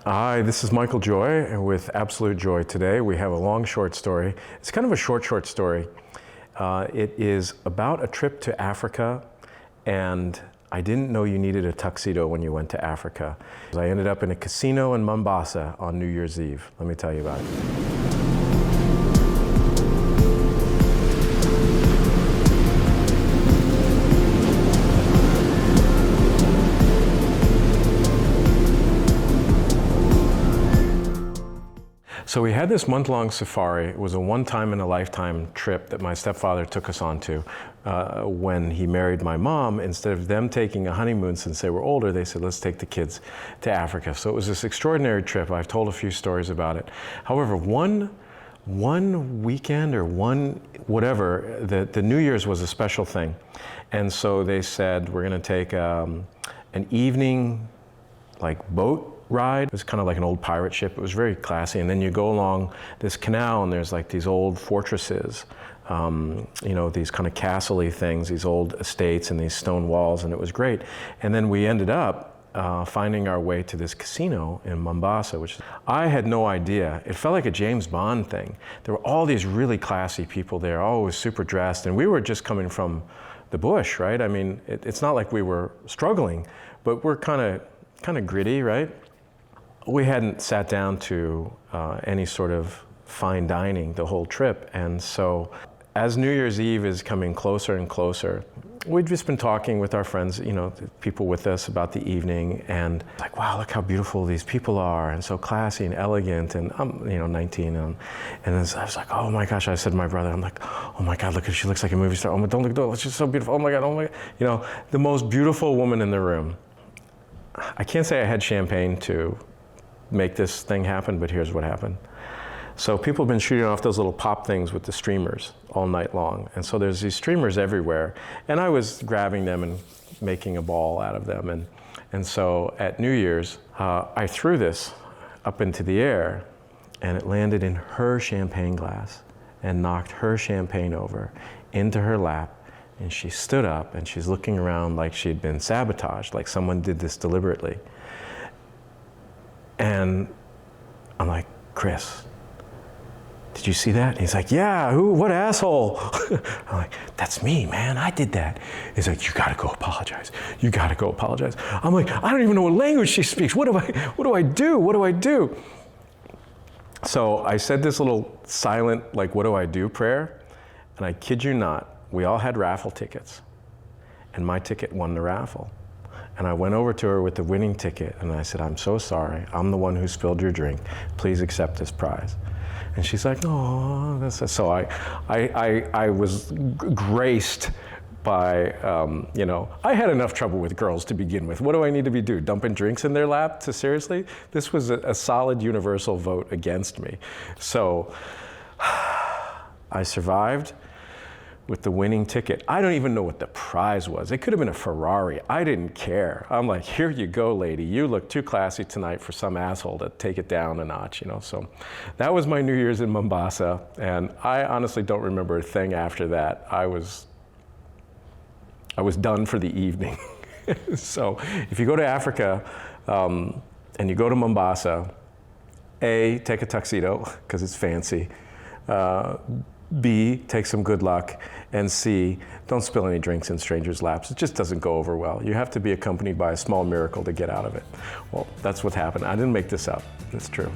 Hi, this is Michael Joy with Absolute Joy. Today we have a long short story. It's kind of a short story. It is about a trip to Africa, and I didn't know you needed a tuxedo when you went to Africa. I ended up in a casino in Mombasa on New Year's Eve. Let me tell you about it. So we had this month-long safari. It was a one-time-in-a-lifetime trip that my stepfather took us on to when he married my mom. Instead of them taking a honeymoon since they were older, they said, let's take the kids to Africa. So it was this extraordinary trip. I've told a few stories about it. However, one weekend or whatever, the New Year's was a special thing. And so they said, we're gonna take an evening boat ride. It was kind of like an old pirate ship. It was very classy. And then you go along this canal and there's like these old fortresses, these kind of castle-y things, these old estates and these stone walls, and it was great. And then we ended up finding our way to this casino in Mombasa, which I had no idea. It felt like a James Bond thing. There were all these really classy people there, always super dressed, and we were just coming from the bush, right? I mean, it's not like we were struggling, but we're kind of gritty, right? We hadn't sat down to any sort of fine dining the whole trip. And so as New Year's Eve is coming closer and closer, we'd just been talking with our friends, people with us about the evening, and like, wow, look how beautiful these people are, and so classy and elegant, and I'm, 19, and I was like, oh my gosh, I said to my brother, I'm like, oh my God, look, she looks like a movie star. Oh my, don't look, she's so beautiful. Oh my God, the most beautiful woman in the room. I can't say I had champagne to make this thing happen, but here's what happened. So people have been shooting off those little pop things with the streamers all night long. And so there's these streamers everywhere. And I was grabbing them and making a ball out of them. And so at New Year's, I threw this up into the air, and it landed in her champagne glass and knocked her champagne over into her lap. And she stood up and she's looking around like she'd been sabotaged, like someone did this deliberately. And I'm like, Chris, did you see that? And he's like, yeah, who, what asshole? I'm like, that's me, man, I did that. He's like, you gotta go apologize. You gotta go apologize. I'm like, I don't even know what language she speaks. What do I do? What do I do? So I said this little silent, what do I do prayer? And I kid you not, we all had raffle tickets. And my ticket won the raffle. And I went over to her with the winning ticket and I said, I'm so sorry. I'm the one who spilled your drink. Please accept this prize. And she's like, oh, so I was graced by, I had enough trouble with girls to begin with. What do I need to be doing? Dumping drinks in their lap? Seriously? This was a solid universal vote against me. So I survived with the winning ticket. I don't even know what the prize was. It could have been a Ferrari. I didn't care. I'm like, here you go, lady. You look too classy tonight for some asshole to take it down a notch, So that was my New Year's in Mombasa, and I honestly don't remember a thing after that. I was done for the evening. So if you go to Africa and you go to Mombasa, A, take a tuxedo because it's fancy. B, take some good luck, and C, don't spill any drinks in strangers' laps. It just doesn't go over well. You have to be accompanied by a small miracle to get out of it. Well, that's what happened. I didn't make this up. It's true.